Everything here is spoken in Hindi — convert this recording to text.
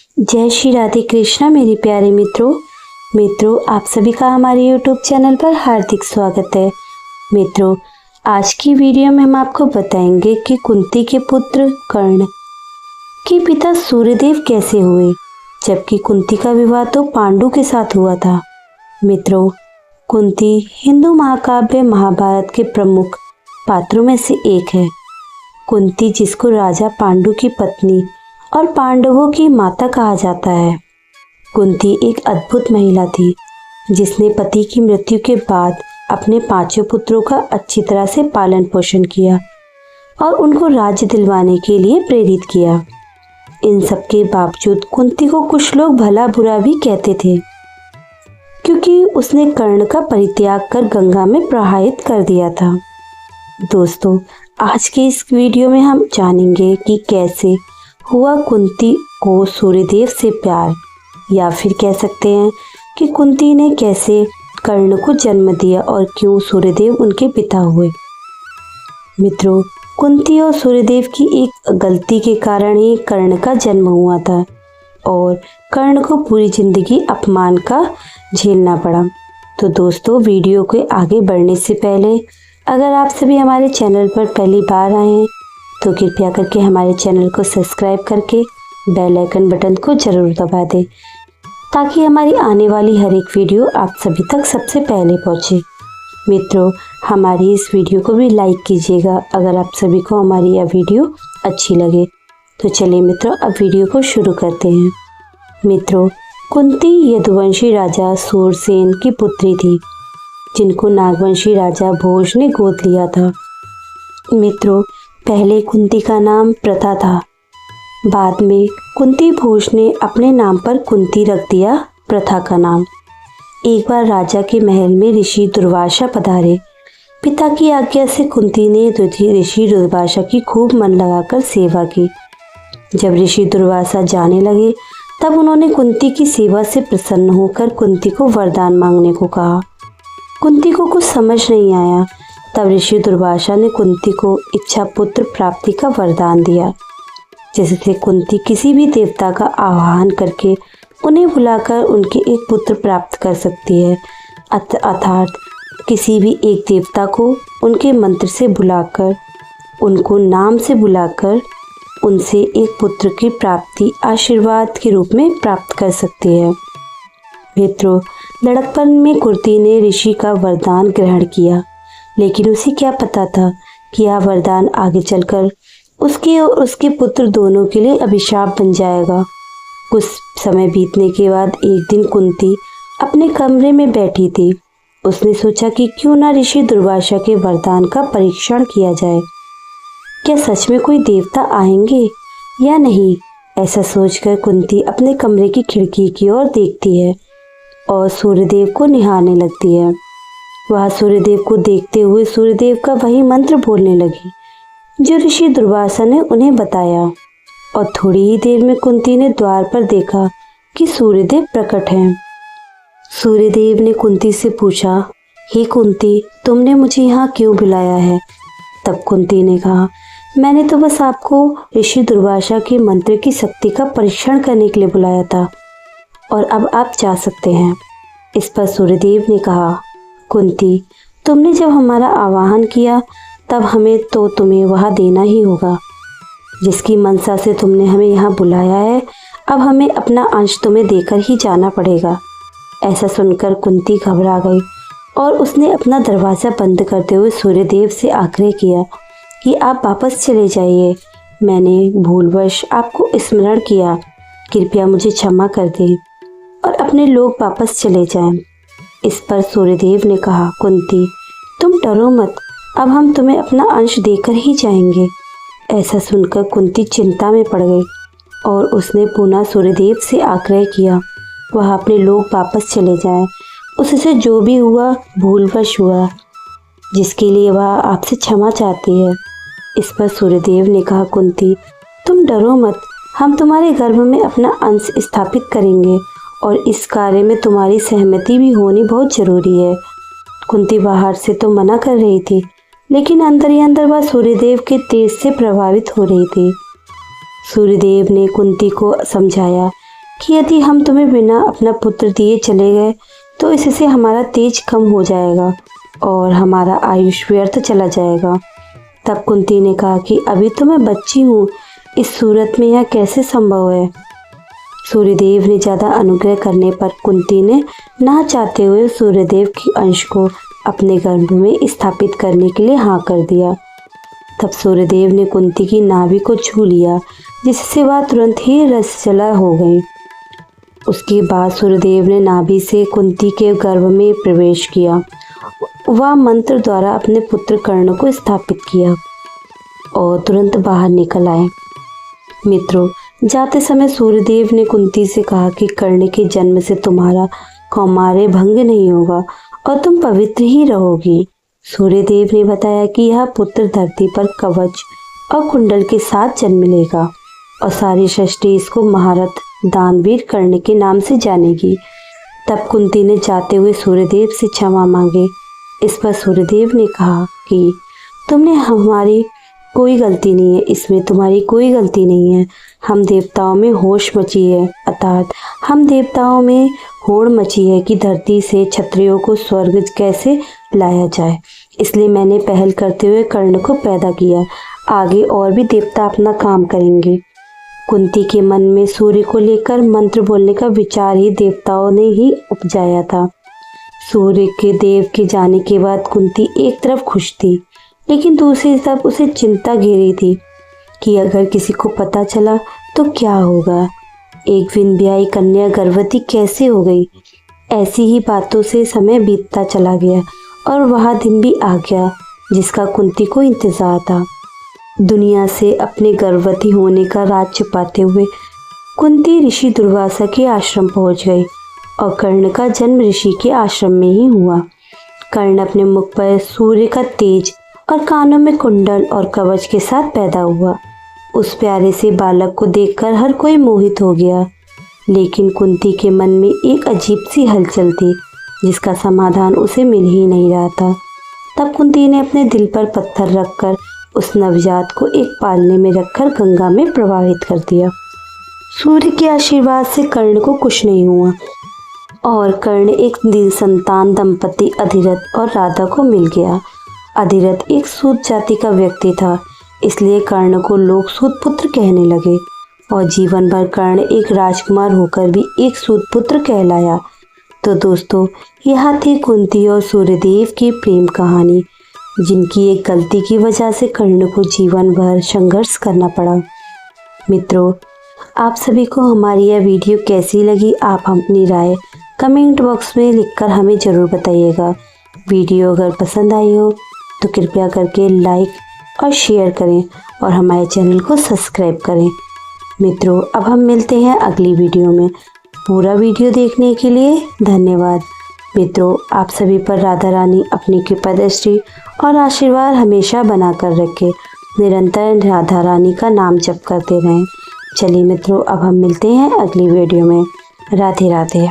जय श्री राधे कृष्णा मेरे प्यारे मित्रों आप सभी का हमारे YouTube चैनल पर हार्दिक स्वागत है। मित्रों, आज की वीडियो में हम आपको बताएंगे कि कुंती के पुत्र कर्ण के पिता सूर्यदेव कैसे हुए, जबकि कुंती का विवाह तो पांडु के साथ हुआ था। मित्रों, कुंती हिंदू महाकाव्य महाभारत के प्रमुख पात्रों में से एक है। कुंती, जिसको राजा पांडु की पत्नी और पांडवों की माता कहा जाता है, कुंती एक अद्भुत महिला थी जिसने पति की मृत्यु के बाद अपने 5 पुत्रों का अच्छी तरह से पालन पोषण किया और उनको राज्य दिलवाने के लिए प्रेरित किया। इन सब के बावजूद कुंती को कुछ लोग भला बुरा भी कहते थे, क्योंकि उसने कर्ण का परित्याग कर गंगा में प्रवाहित कर दिया था। दोस्तों, आज के इस वीडियो में हम जानेंगे कि कैसे हुआ कुंती को सूर्यदेव से प्यार, या फिर कह सकते हैं कि कुंती ने कैसे कर्ण को जन्म दिया और क्यों सूर्यदेव उनके पिता हुए। मित्रों, कुंती और सूर्यदेव की एक गलती के कारण ही कर्ण का जन्म हुआ था और कर्ण को पूरी जिंदगी अपमान का झेलना पड़ा। तो दोस्तों, वीडियो के आगे बढ़ने से पहले अगर आप सभी हमारे चैनल पर पहली बार आए हैं तो कृपया करके हमारे चैनल को सब्सक्राइब करके बेल आइकन बटन को जरूर दबा दें, ताकि हमारी आने वाली हर एक वीडियो आप सभी तक सबसे पहले पहुंचे। मित्रों, हमारी इस वीडियो को भी लाइक कीजिएगा अगर आप सभी को हमारी यह वीडियो अच्छी लगे। तो चलिए मित्रों, अब वीडियो को शुरू करते हैं। मित्रों, कुंती यदुवंशी राजा सूरसेन की पुत्री थी, जिनको नागवंशी राजा भोज ने गोद लिया था। मित्रों, पहले कुंती का नाम प्रथा था, बाद में कुंती भोज ने अपने नाम पर कुंती रख दिया प्रथा का नाम। एक बार राजा के महल में ऋषि दुर्वासा पधारे। पिता की आज्ञा से कुंती ने ऋषि दुर्वासा की खूब मन लगाकर सेवा की। जब ऋषि दुर्वासा जाने लगे तब उन्होंने कुंती की सेवा से प्रसन्न होकर कुंती को वरदान मांगने को कहा। कुंती को कुछ समझ नहीं आया। तब ऋषि दुर्वासा ने कुंती को इच्छा पुत्र प्राप्ति का वरदान दिया, जिससे कुंती किसी भी देवता का आह्वान करके उन्हें बुलाकर उनके एक पुत्र प्राप्त कर सकती है। अर्थात किसी भी एक देवता को उनके मंत्र से बुलाकर, उनको नाम से बुलाकर उनसे एक पुत्र की प्राप्ति आशीर्वाद के रूप में प्राप्त कर सकती है। मित्रों, लड़कपन में कुंती ने ऋषि का वरदान ग्रहण किया, लेकिन उसे क्या पता था कि यह वरदान आगे चलकर उसके और उसके पुत्र दोनों के लिए अभिशाप बन जाएगा। कुछ समय बीतने के बाद एक दिन कुंती अपने कमरे में बैठी थी। उसने सोचा कि क्यों ना ऋषि दुर्वासा के वरदान का परीक्षण किया जाए। क्या सच में कोई देवता आएंगे या नहीं? ऐसा सोचकर कुंती अपने कमरे की खिड़की की ओर देखती है और सूर्यदेव को निहारने लगती है। वह सूर्यदेव को देखते हुए सूर्यदेव का वही मंत्र बोलने लगी जो ऋषि दुर्वासा ने उन्हें बताया, और थोड़ी ही देर में कुंती ने द्वार पर देखा कि सूर्यदेव प्रकट हैं। सूर्यदेव ने कुंती से पूछा, हे कुंती, तुमने मुझे यहाँ क्यों बुलाया है? तब कुंती ने कहा, मैंने तो बस आपको ऋषि दुर्वासा के मंत्र की शक्ति का परीक्षण करने के लिए बुलाया था, और अब आप जा सकते हैं। इस पर सूर्यदेव ने कहा, कुंती, तुमने जब हमारा आवाहन किया तब हमें तो तुम्हें वह देना ही होगा जिसकी मनसा से तुमने हमें यहाँ बुलाया है। अब हमें अपना अंश तुम्हें देकर ही जाना पड़ेगा। ऐसा सुनकर कुंती घबरा गई और उसने अपना दरवाज़ा बंद करते हुए सूर्यदेव से आग्रह किया कि आप वापस चले जाइए। मैंने भूलवश आपको स्मरण किया, कृपया मुझे क्षमा कर दें और अपने लोग वापस चले जाएं। इस पर सूर्यदेव ने कहा, कुंती, तुम डरो मत, अब हम तुम्हें अपना अंश देकर ही जाएंगे। ऐसा सुनकर कुंती चिंता में पड़ गई और उसने पुनः सूर्यदेव से आग्रह किया वह अपने लोग वापस चले जाएं। उससे जो भी हुआ भूलवश हुआ, जिसके लिए वह आपसे क्षमा चाहती है। इस पर सूर्यदेव ने कहा, कुंती, तुम डरो मत, हम तुम्हारे गर्भ में अपना अंश स्थापित करेंगे और इस कार्य में तुम्हारी सहमति भी होनी बहुत जरूरी है। कुंती बाहर से तो मना कर रही थी, लेकिन अंदर ही अंदर वह सूर्यदेव के तेज से प्रभावित हो रही थी। सूर्यदेव ने कुंती को समझाया कि यदि हम तुम्हें बिना अपना पुत्र दिए चले गए तो इससे हमारा तेज कम हो जाएगा और हमारा आयुष व्यर्थ चला जाएगा। तब कुंती ने कहा कि अभी तो मैं बच्ची हूँ, इस सूरत में यह कैसे संभव है। सूर्यदेव ने ज़्यादा अनुग्रह करने पर कुंती ने ना चाहते हुए सूर्यदेव की अंश को अपने गर्भ में स्थापित करने के लिए हाँ कर दिया। तब सूर्यदेव ने कुंती की नाभि को छू लिया, जिससे वह तुरंत ही रसजला हो गई। उसके बाद सूर्यदेव ने नाभि से कुंती के गर्भ में प्रवेश किया। वह मंत्र द्वारा अपने पुत्र कर्ण को स्थापित किया और तुरंत बाहर निकल आए। मित्रों, जाते समय सूर्यदेव ने कुंती से कहा कि कर्ण के जन्म से तुम्हारा कौमार्य भंग नहीं होगा और तुम पवित्र ही रहोगी। सूर्यदेव ने बताया कि यह पुत्र धरती पर कवच और कुंडल के साथ जन्म लेगा और सारी सृष्टि इसको महारथ दानवीर कर्ण के नाम से जानेगी। तब कुंती ने जाते हुए सूर्यदेव से क्षमा मांगे। इस पर सूर्यदेव ने कहा कि तुमने हमारी कोई गलती नहीं है, इसमें तुम्हारी कोई गलती नहीं है। हम देवताओं में होश मची है, अर्थात हम देवताओं में होड़ मची है कि धरती से क्षत्रियों को स्वर्ग कैसे लाया जाए, इसलिए मैंने पहल करते हुए कर्ण को पैदा किया। आगे और भी देवता अपना काम करेंगे। कुंती के मन में सूर्य को लेकर मंत्र बोलने का विचार ही देवताओं ने ही उपजाया था। सूर्य के देव के जाने के बाद कुंती एक तरफ खुश थी, लेकिन दूसरी तरफ उसे चिंता घेरी थी कि अगर किसी को पता चला तो क्या होगा। एक बिन ब्याही कन्या गर्भवती कैसे हो गई। ऐसी ही बातों से समय बीतता चला गया और वह दिन भी आ गया जिसका कुंती को इंतजार था। दुनिया से अपने गर्भवती होने का राज छुपाते हुए कुंती ऋषि दुर्वासा के आश्रम पहुंच गई और कर्ण का जन्म ऋषि के आश्रम में ही हुआ। कर्ण अपने मुख पर सूर्य का तेज और कानों में कुंडल और कवच के साथ पैदा हुआ। उस प्यारे से बालक को देखकर हर कोई मोहित हो गया, लेकिन कुंती के मन में एक अजीब सी हलचल थी जिसका समाधान उसे मिल ही नहीं रहा था। तब कुंती ने अपने दिल पर पत्थर रखकर उस नवजात को एक पालने में रखकर गंगा में प्रवाहित कर दिया। सूर्य के आशीर्वाद से कर्ण को कुछ नहीं हुआ और कर्ण एक निसंतान दंपति अधिरथ और राधा को मिल गया। अधिरथ एक सूत जाति का व्यक्ति था, इसलिए कर्ण को लोग सूत पुत्र कहने लगे और जीवन भर कर्ण एक राजकुमार होकर भी एक सूत पुत्र कहलाया। तो दोस्तों, यह थी कुंती और सूर्यदेव की प्रेम कहानी, जिनकी एक गलती की वजह से कर्ण को जीवन भर संघर्ष करना पड़ा। मित्रों, आप सभी को हमारी यह वीडियो कैसी लगी, आप अपनी राय कमेंट बॉक्स में लिखकर हमें ज़रूर बताइएगा। वीडियो अगर पसंद आई हो तो कृपया करके लाइक और शेयर करें और हमारे चैनल को सब्सक्राइब करें। मित्रों, अब हम मिलते हैं अगली वीडियो में। पूरा वीडियो देखने के लिए धन्यवाद। मित्रों, आप सभी पर राधा रानी अपनी कृपा दृष्टि और आशीर्वाद हमेशा बनाकर रखे। निरंतर राधा रानी का नाम जप करते रहें। चलिए मित्रों, अब हम मिलते हैं अगली वीडियो में। राधे राधे।